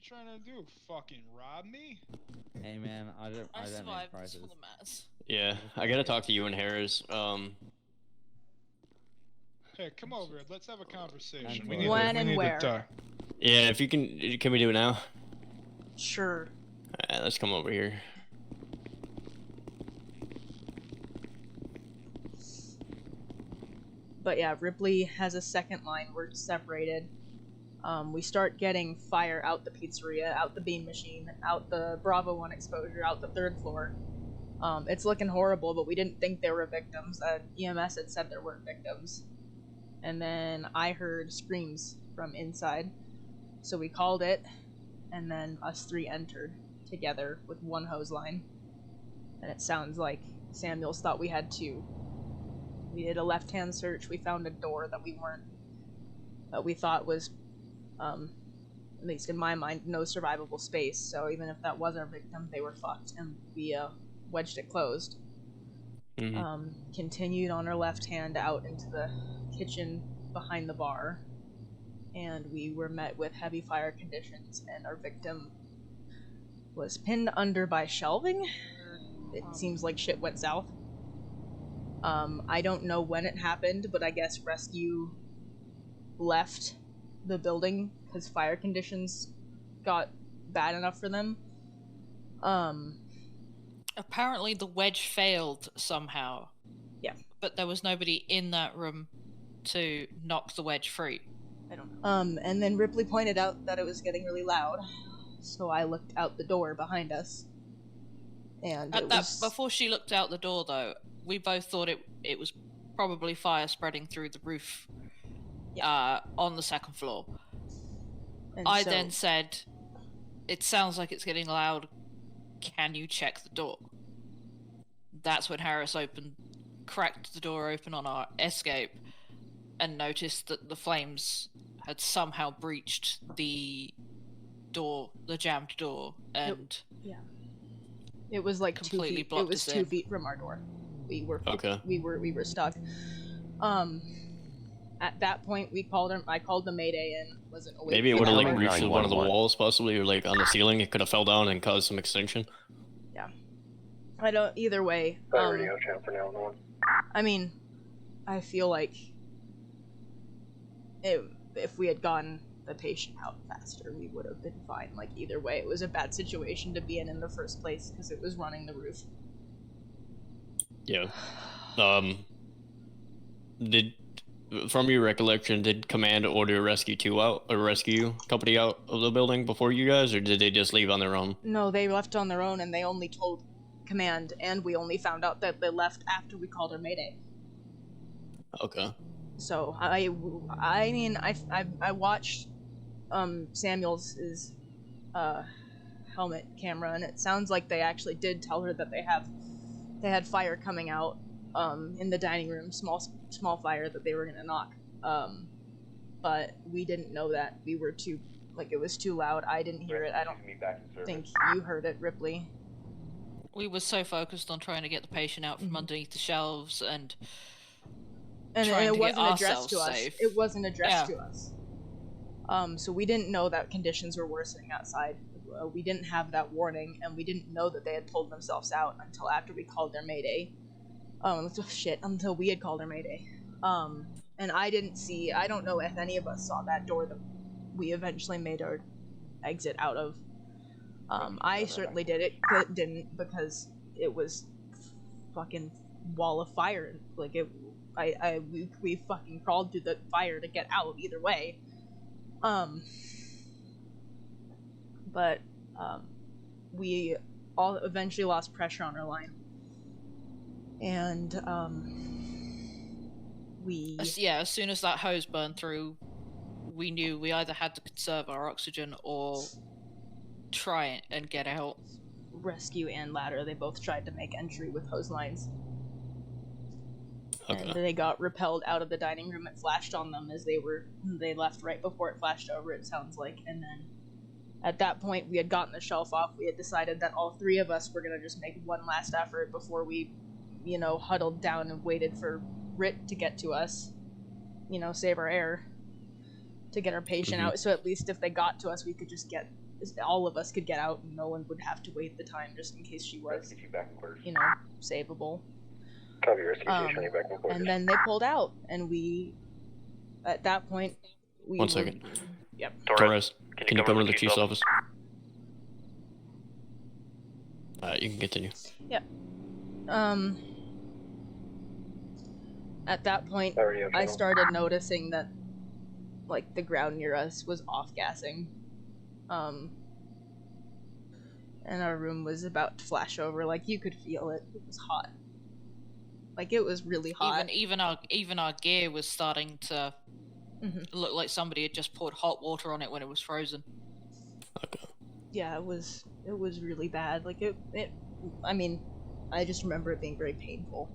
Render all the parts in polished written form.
trying to do? Fucking rob me? Hey man, I don't make survived this prices. for the mass. Yeah, I gotta talk to you and Harris. Hey, come over. Let's have a conversation. And We need when to, we and need where? to talk. Yeah, if you can we do it now? Sure. Alright, let's come over here. But yeah, Ripley has a second line. We're separated. We start getting fire out the pizzeria, out the bean machine, out the Bravo 1 exposure, out the third floor. It's looking horrible, but we didn't think there were victims. EMS had said there weren't victims. And then I heard screams from inside. So we called it, and then us three entered together with one hose line. And it sounds like Samuels thought we had two. We did a left-hand search. We found a door that we thought was, at least in my mind, no survivable space. So even if that was our victim, they were fucked, and we wedged it closed. Mm-hmm. Continued on our left hand out into the kitchen behind the bar, and we were met with heavy fire conditions, and our victim was pinned under by shelving. It seems like shit went south. I don't know when it happened, but I guess rescue left the building because fire conditions got bad enough for them. Apparently the wedge failed somehow. Yeah. But there was nobody in that room to knock the wedge free. I don't know. And then Ripley pointed out that it was getting really loud, so I looked out the door behind us. And before she looked out the door, though, we both thought it was probably fire spreading through the roof. Yeah. On the second floor. And I then said, "It sounds like it's getting loud. Can you check the door?" That's when Harris cracked the door open on our escape, and noticed that the flames had somehow breached the door, the jammed door, and it was like completely 2 feet. blocked It was us 2 in. feet from our door. We were Okay. We were stuck. At that point, I called the Mayday and wasn't awake. Maybe it would have like reached 911. one of the walls, possibly, or like on the ceiling. It could have fell down and caused some extinction. Yeah. I don't. Either way. Radio channel for 911. I mean, I feel like if we had gotten the patient out faster, we would have been fine. Like, either way, it was a bad situation to be in the first place because it was running the roof. Yeah. From your recollection, did Command order rescue company out of the building before you guys, or did they just leave on their own? No, they left on their own, and they only told Command, and we only found out that they left after we called our Mayday. Okay. So I mean, I watched Samuel's helmet camera, and it sounds like they actually did tell her that they had fire coming out in the dining room, small fire that they were gonna knock. But we didn't know that. We were too, like, it was too loud. I didn't hear it. I don't think you heard it, Ripley. We were so focused on trying to get the patient out from underneath the shelves and it trying to wasn't get addressed to us. safe. It wasn't addressed to us. So we didn't know that conditions were worsening outside. We didn't have that warning, and we didn't know that they had pulled themselves out until after we called their Mayday. Until we had called our Mayday. And I don't know if any of us saw that door that we eventually made our exit out of. I certainly didn't because it was fucking wall of fire. Like, we fucking crawled through the fire to get out either way. But we all eventually lost pressure on our line. And as soon as that hose burned through, we knew we either had to conserve our oxygen or try and get out. Rescue and ladder, they both tried to make entry with hose lines. Okay. And they got repelled out of the dining room. It flashed on them as they left right before it flashed over, it sounds like. And then at that point, we had gotten the shelf off. We had decided that all three of us were going to just make one last effort before we, huddled down and waited for Rit to get to us, save our air, to get our patient out. So at least if they got to us, we could just get, all of us could get out, and no one would have to wait the time just in case she was, you know, savable. And then they pulled out, and we, at that point, we. One second. Yep. Torres, can you come to the chief's office? You can continue. Yep. At that point, I started noticing that, like, the ground near us was off-gassing. And our room was about to flash over. Like, you could feel it. It was hot. Like, it was really hot. Even our gear was starting to look like somebody had just poured hot water on it when it was frozen. Okay. Yeah, it was really bad. Like, I mean, I just remember it being very painful.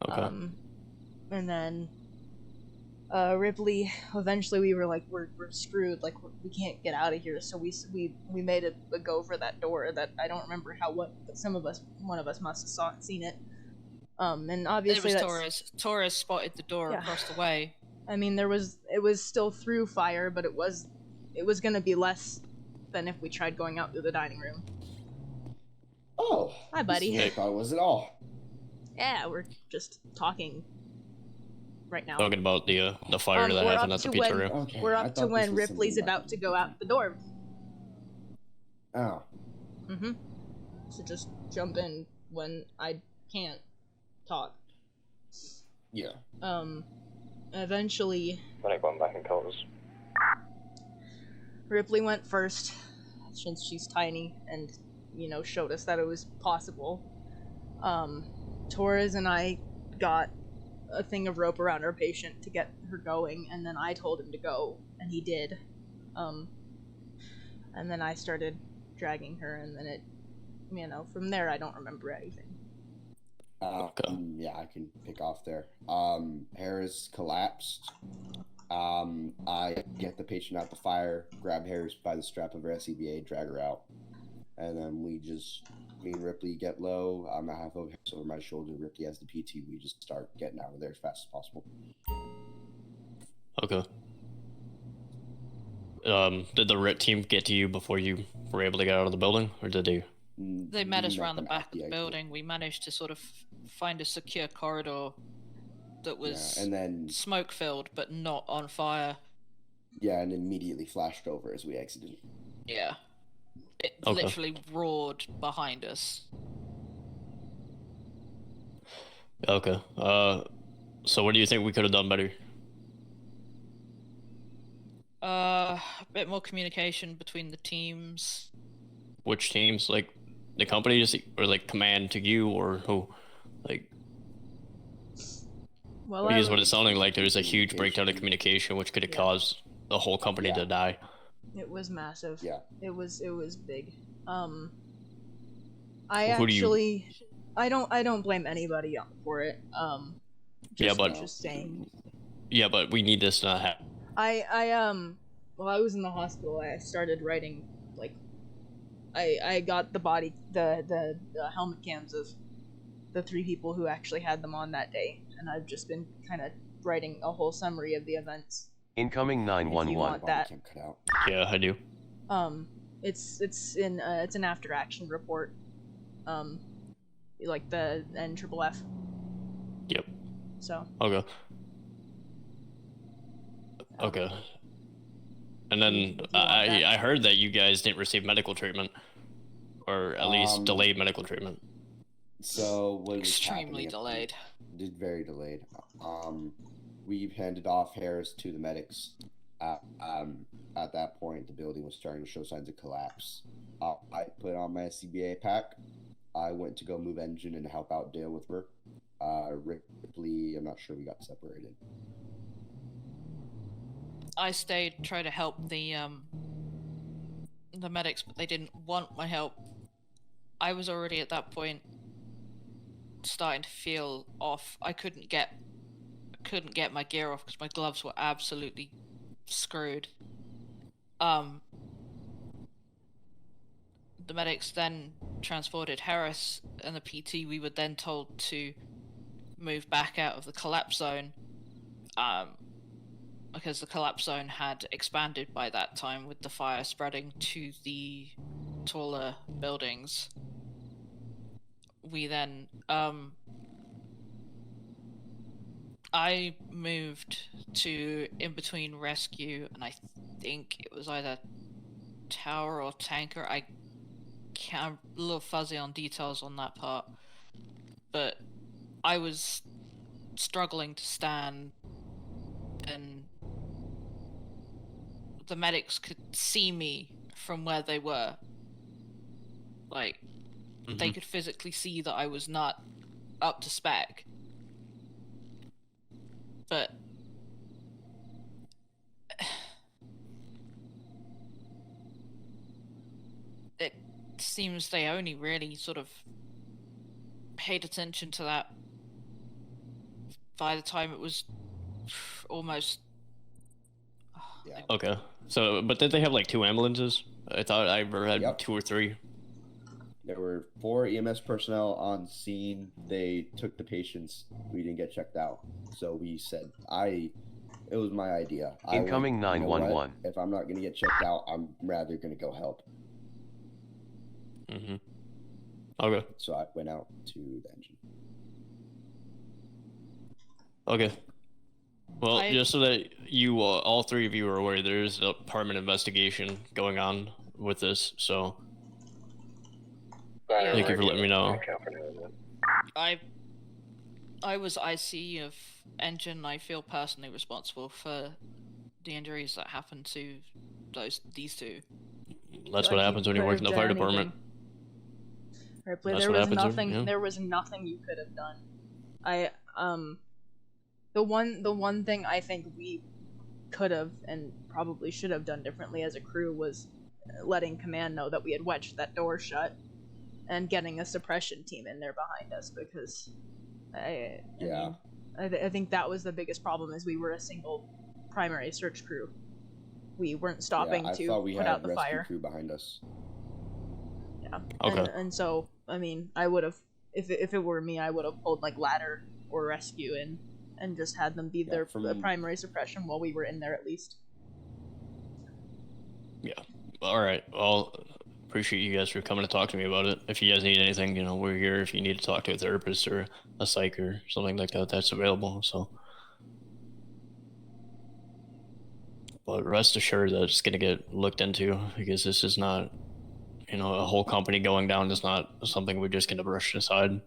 Okay. And then Ripley, eventually we were like, we're screwed, like, we can't get out of here, so we made a go for that door that I don't remember but one of us must have seen it. And obviously it was Torres spotted the door across the way. I mean, it was still through fire, but it was gonna be less than if we tried going out through the dining room. Oh. Hi, buddy. I thought it was it all. Yeah, we're just talking right now. Talking about the fire that happened at the pizzeria. Okay, we're up to when Ripley's about to go out the door. Oh. So just jump in when I can't talk. Yeah. Eventually, When I go back in colors. Ripley went first, since she's tiny, and, you know, showed us that it was possible. Torres and I got a thing of rope around our patient to get her going, and then I told him to go, and he did. And then I started dragging her, and then it, you know, from there I don't remember anything. Yeah, I can pick off there. Harris collapsed. I get the patient out the fire, grab Harris by the strap of her SCBA, drag her out. And then me and Ripley get low. I have Harris over my shoulder. Ripley has the PT. We just start getting out of there as fast as possible. Okay. Did the RIT team get to you before you were able to get out of the building, or did they? They met us around the back of the building. We managed to sort of find a secure corridor that was and then smoke-filled, but not on fire. Yeah, and immediately flashed over as we exited. Yeah. It literally roared behind us. Okay. So what do you think we could have done better? A bit more communication between the teams. Which teams? Like, the company, or like command to you, or who? Like, Well, because what it's sounding like, there's a huge breakdown of communication, which could have caused the whole company to die. It was massive. Yeah. It was big. Who I don't blame anybody for it. Just saying. Yeah, but we need this to not happen. While I was in the hospital, I started writing, like, I got the helmet cams of the 3 people who actually had them on that day, and I've just been kind of writing a whole summary of the events. Incoming 911. If you want that. Yeah, I do. It's an after action report. Like the NFFF. Yep. So. Okay. Okay. And then I heard that you guys didn't receive medical treatment, or at least delayed medical treatment. So what was extremely delayed. Very delayed. We handed off Harris to the medics. At that point, the building was starting to show signs of collapse. I put on my CBA pack. I went to go move engine and help out Dale with her. Ripley, I'm not sure, we got separated. I stayed, tried to help the medics, but they didn't want my help. I was already at that point starting to feel off. I couldn't get my gear off because my gloves were absolutely screwed. The medics then transported Harris and the PT. We were then told to move back out of the collapse zone. because the collapse zone had expanded by that time with the fire spreading to the taller buildings. We then, I moved to in between rescue, and I think it was either tower or tanker. I'm a little fuzzy on details on that part, but I was struggling to stand, and the medics could see me from where they were. Like, they could physically see that I was not up to spec. But it seems they only really sort of paid attention to that by the time it was almost. Yeah. Okay. So, but did they have like 2 ambulances? I thought I had Yep. 2 or 3. There were 4 EMS personnel on scene. They took the patients. We didn't get checked out. So we said, it was my idea. Incoming I went, you know what? 911. If I'm not going to get checked out, I'm rather going to go help. Okay. So I went out to the engine. Okay. Well, I- just so that you, all 3 of you are aware, there is a permanent investigation going on with this, so Yeah. thank you for letting me know. I was IC of engine. I feel personally responsible for the injuries that happened to these 2. That's Feel what like happens you when you could work in the have fire done department. anything. Ripley, That's there what was happens when- nothing. yeah. There was nothing you could have done. The one thing I think we could have and probably should have done differently as a crew was letting command know that we had wedged that door shut and getting a suppression team in there behind us, because I think that was the biggest problem, is we were a single primary search crew. We weren't stopping I to thought we put had out the rescue fire. crew behind us. Yeah. Okay. And so, I mean, I would have, if it were me, I would have pulled like ladder or rescue in and just had them be their primary suppression while we were in there at least. Yeah. All right. Well, appreciate you guys for coming to talk to me about it. If you guys need anything, you know, we're here. If you need to talk to a therapist or a psych or something like that, that's available. So, but rest assured that it's going to get looked into, because this is not, you know, a whole company going down is not something we're just going to brush aside.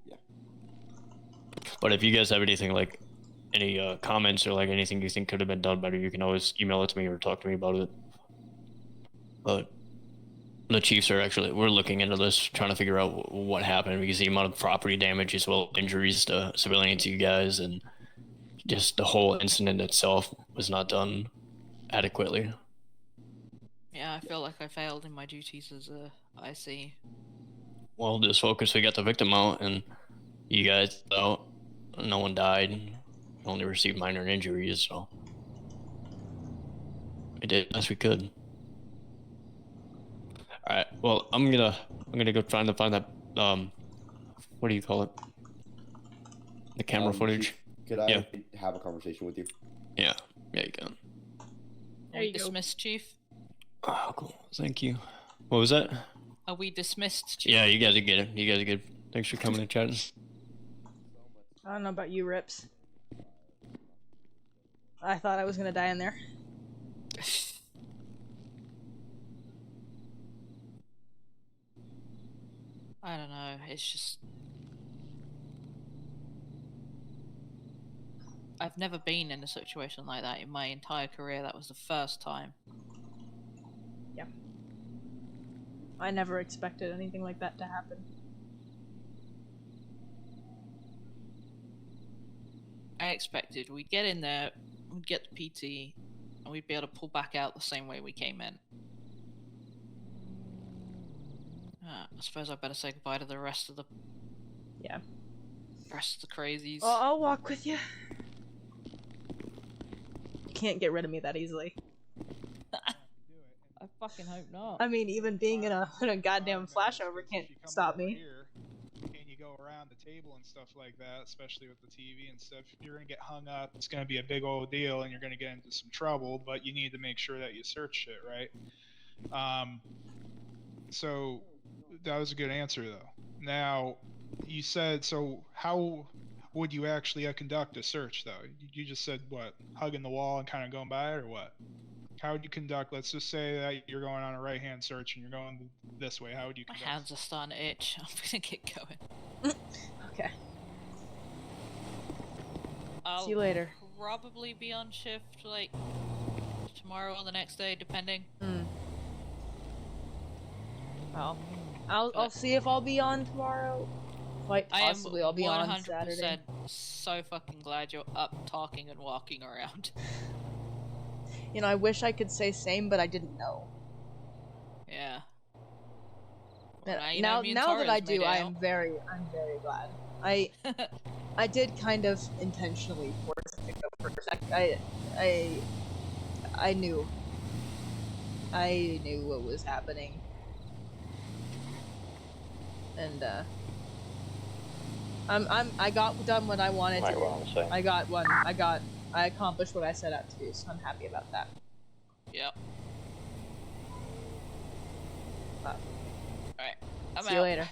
Yeah. But if you guys have anything, like any comments or like anything you think could have been done better, you can always email it to me or talk to me about it. But the Chiefs are we're looking into this, trying to figure out what happened, because the amount of property damage as well as injuries to civilians, you guys, and just the whole incident itself was not done adequately. Yeah, I feel like I failed in my duties as a IC. Well, just focus. We got the victim out, and you guys out. No one died. Only received minor injuries, so we did as we could. All right. Well, I'm gonna go trying to find that what do you call it? The camera footage. Could I have a conversation with you? Yeah. Yeah, you can. Are we dismissed, Chief? Oh, cool. Thank you. What was that? Are we dismissed, Chief? Yeah, you guys are good. You guys are good. Thanks for coming and chatting. I don't know about you, Rips. I thought I was gonna die in there. I don't know, it's just... I've never been in a situation like that in my entire career. That was the first time. Yeah. I never expected anything like that to happen. I expected we'd get in there, we'd get the PT, and we'd be able to pull back out the same way we came in. I suppose I better say goodbye to the rest of the... Yeah. Rest of the crazies. Well, I'll walk with you. You can't get rid of me that easily. I fucking hope not. I mean, even being in a goddamn flashover can't stop me. Can you go around the table and stuff like that, especially with the TV and stuff. If you're gonna get hung up, it's gonna be a big old deal, and you're gonna get into some trouble. But you need to make sure that you search it, right? So that was a good answer, though. Now, you said, so how would you actually conduct a search, though? You just said what, hugging the wall and kind of going by it, or what? How would you conduct? Let's just say that you're going on a right-hand search and you're going this way. How would you My conduct? hands are starting to itch. I'm gonna get going. Okay. I'll See you later. probably be on shift like tomorrow or the next day, depending. Well, I'll see if I'll be on tomorrow. Quite possibly I'll be on Saturday. So fucking glad you're up talking and walking around. You know, I wish I could say same, but I didn't know. Yeah. Now that I do, I'm very glad. I did kind of intentionally force a pickup for a sec. I knew what was happening, and I got done what I wanted to do. I accomplished what I set out to do, so I'm happy about that. Yep. Alright. I'm See you later.